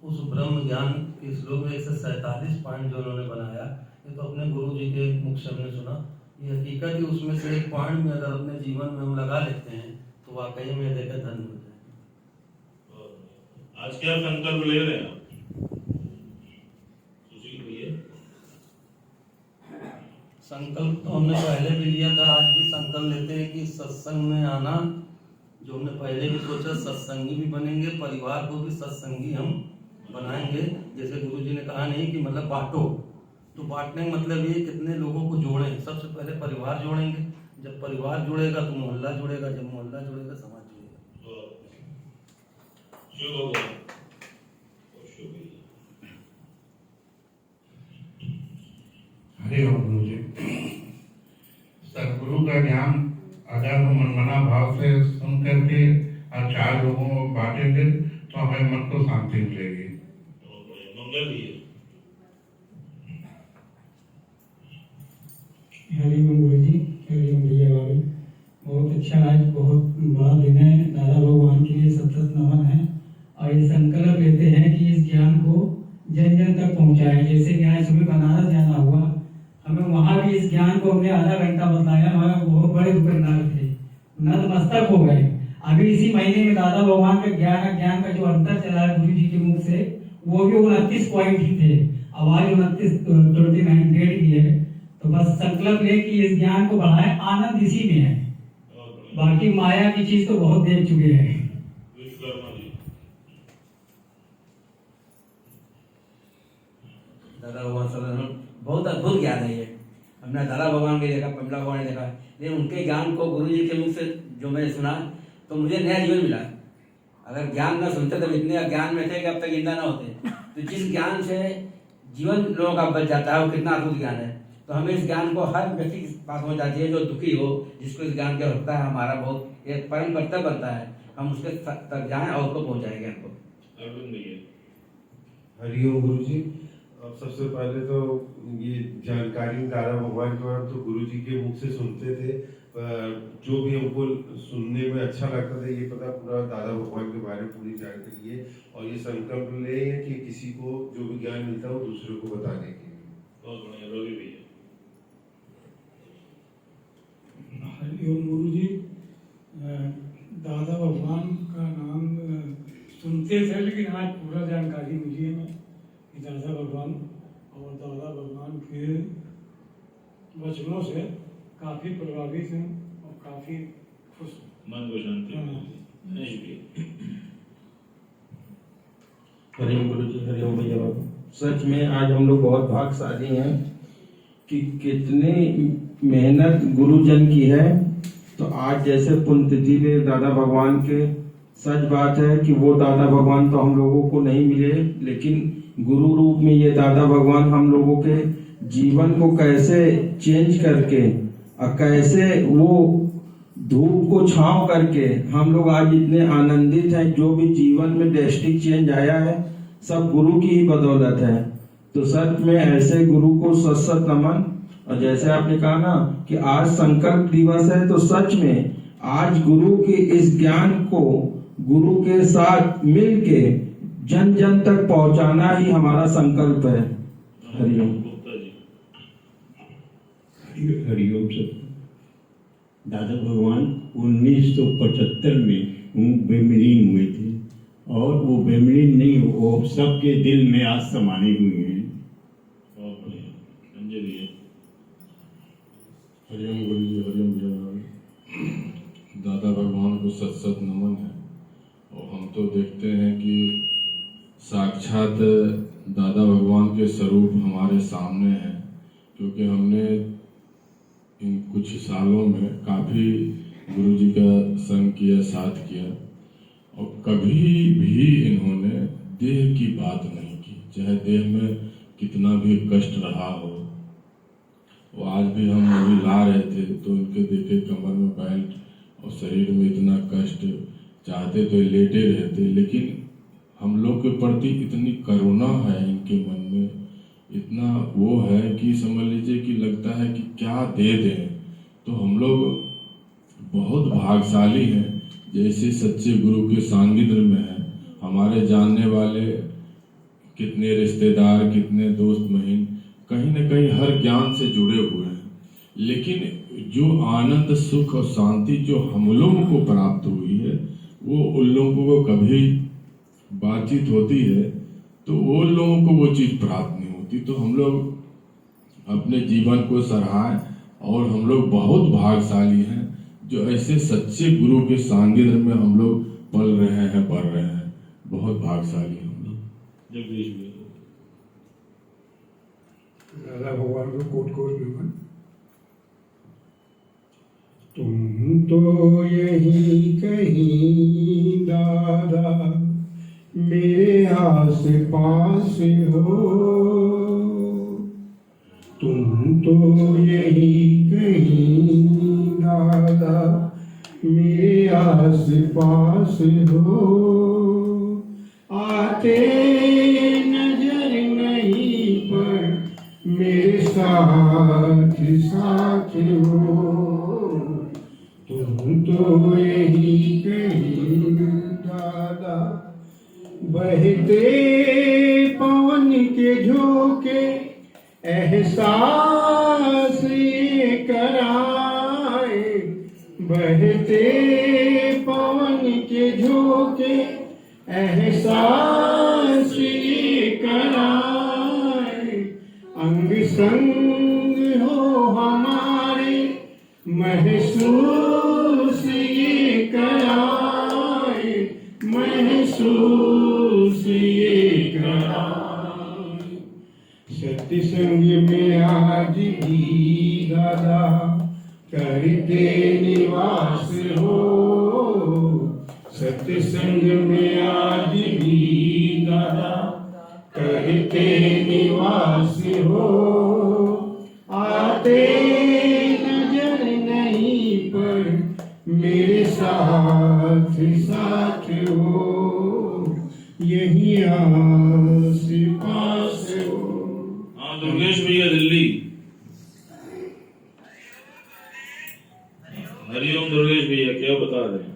उस ब्रह्म ज्ञान के श्लोक में 147 पॉइंट जो उन्होंने बनाया, ये तो अपने गुरु जी के मुख से हमने सुना। ये हकीकत ही उसमें से एक पॉइंट में अगर अपने जीवन में हम लगा लेते हैं तो वाकई में देखकर धन्य हो जाए। आज क्या संकल्प ले रहे हैं आप? संकल्प तो हमने पहले भी लिया था, आज भी संकल्प लेते हैं कि सत्संग में आना, जो हमने पहले भी सोचा, सत्संगी भी बनेंगे, परिवार को भी सत्संगी हम बनाएंगे। जैसे गुरुजी ने कहा नहीं कि मतलब बांटो, तो बांटने का मतलब ये कितने लोगों को जोड़ें। सबसे पहले परिवार जोड़ेंगे, जब परिवार जुड़ेगा तो मोहल्ला जुड़ेगा, जब मोहल्ला जुड़ेगा समाज जुड़ेगा। हरिओम गुरु जी, सदगुरु का ज्ञान अगर हम मनमना भाव से सुन करके और 4 लोगों को बांटेंगे तो हमें मन को शांति मिलेगी। हरिओम गुरु जी, हरिओम भैया भाभी। बहुत अच्छा, आज बहुत बड़ा दिन है, दादा भगवान के लिए सतत नमन है। और ये संकल्प लेते हैं कि इस ज्ञान को जन जन तक पहुंचाएं। जैसे कि आज सुबह बनारस जाना हुआ, हमें वहाँ भी इस ज्ञान को हमने आधा घंटा बताया, हमारे बहुत बड़े दुकानदार थे, नतमस्तक हो गए। अभी इसी महीने में दादा भगवान के ज्ञान का जो अंतर चला है गुरु जी के मुख से, वो भी 29 पॉइंट ही थे, आवाज 29 डेढ़ की है। तो बस संकल्प ले कि इस ज्ञान को बढ़ाएं, आनंद इसी में है, बाकी माया की चीज तो बहुत देख चुके हैं। दादा भगवान बहुत अद्भुत ज्ञान है ये। हमने दादा भगवान के देखा, पमला भगवान ने देखा, लेकिन उनके ज्ञान को गुरु जी के मुख से जो मैंने सुना तो मुझे नया जीवन मिला। अगर ज्ञान न सुनते तो इतने ज्ञान में थे कि अब तक जिंदा ना होते। तो जिस ज्ञान से जीवन लोगों का बच जाता है वो कितना अद्भुत ज्ञान है। तो हमें इस ज्ञान को हर व्यक्ति के पास पहुँच जाती है जो दुखी हो, जिसको इस ज्ञान की आवश्यकता है। हमारा बहुत एक परम कर्तव्य बनता है हम उसके तक जाएं और उसको पहुँचाएं ज्ञान को। हरिओम गुरु जी। अब सबसे पहले तो ये जानकारी दादा भगवान के बारे में तो गुरु जी के मुख से सुनते थे, पर जो भी हमको सुनने में अच्छा लगता था ये पता पूरा दादा भगवान के बारे में पूरी जानकारी है, और ये संकल्प ले है कि किसी को जो भी ज्ञान मिलता है वो दूसरे को बताने के लिए। बहुत बढ़िया, रवि भैया। हरिओम गुरु जी। दादा भगवान का नाम सुनते थे, लेकिन आज पूरा जानकारी मिली है मैं कि दादा भगवान और दादा भगवान के वचनों से काफ़ी प्रभावित हैं और काफ़ी खुश हूँ। मन को शांति गणेश भैया। हरिओम गुरु जी। हरिओम भैया बाबू। सच में आज हम लोग बहुत भाग्यशाली हैं कि कितनी मेहनत गुरुजन की है। तो आज जैसे पुण्यतिथि में दादा भगवान के, सच बात है कि वो दादा भगवान तो हम लोगों को नहीं मिले, लेकिन गुरु रूप में ये दादा भगवान हम लोगों के जीवन को कैसे चेंज करके और कैसे वो धूप को छांव करके हम लोग आज इतने आनंदित हैं। जो भी जीवन में ड्रेस्टिक चेंज आया है सब गुरु की ही बदौलत है। तो सच में ऐसे गुरु को सत सत नमन। और जैसे आपने कहा ना कि आज संकल्प दिवस है, तो सच में आज गुरु के इस ज्ञान को गुरु के साथ मिलके जन जन तक पहुंचाना ही हमारा संकल्प है। हरिओम। हरिओम सर। दादा भगवान 1975 में बेमलीन हुए थे, और वो बेमलीन नहीं, वो सबके दिल में आज समाने हुए हैं। हरिओम गुरु जी। हरिओम भैया। दादा भगवान को सत सत नमन है। और हम तो देखते हैं कि साक्षात दादा भगवान के स्वरूप हमारे सामने हैं, क्योंकि हमने इन कुछ सालों में काफ़ी गुरु जी का संग किया, साथ किया, और कभी भी इन्होंने देह की बात नहीं की, चाहे देह में कितना भी कष्ट रहा हो। वो आज भी हम अभी ला रहे थे तो उनके देखे कमर में बेल्ट और शरीर में इतना कष्ट, चाहते तो लेटे रहते, लेकिन हम लोग के प्रति इतनी करुणा है इनके मन में, इतना वो है कि समझ लीजिए कि लगता है कि क्या दे दें। तो हम लोग बहुत भाग्यशाली हैं, जैसे सच्चे गुरु के सानिध्य में हैं। हमारे जानने वाले कितने रिश्तेदार, कितने दोस्त महीन कहीं न कहीं हर ज्ञान से जुड़े हुए हैं, लेकिन जो आनंद, सुख और शांति जो हम लोगों को प्राप्त हुई है वो उन लोगों को कभी बातचीत होती है तो वो लोगों को वो चीज़ प्राप्त नहीं होती। तो हम लोग अपने जीवन को सराहें, और हम लोग बहुत भाग्यशाली हैं जो ऐसे सच्चे गुरु के सानिध्य में हम लोग पल रहे हैं, बढ़ रहे हैं। बहुत भाग्यशाली हम लोग। जगदीश भैया। दादा भगवान को कोट कोट नमन। तुम तो यही कहीं दादा मेरे आस पास हो, तुम तो यही कहीं दादा मेरे आस पास हो। आते नजर नहीं पर मेरे साथ साथ हो, तुम तो यही कहीं दादा बहते पवन के झोंके एहसास ये कराए, बहते पवन के झोंके एहसास ये कराए। अंग संग हो हमारे महसूस ये कराए, महसूस ये कराए। सत्य संग में आज भी दादा करते निवास हो, सत्य संग में आज भी दादा करते निवास हो। आते नजर नहीं पर मेरे साथ साथ हो, यही आस हरिओम दुर्गेश भैया क्या बता रहे हैं?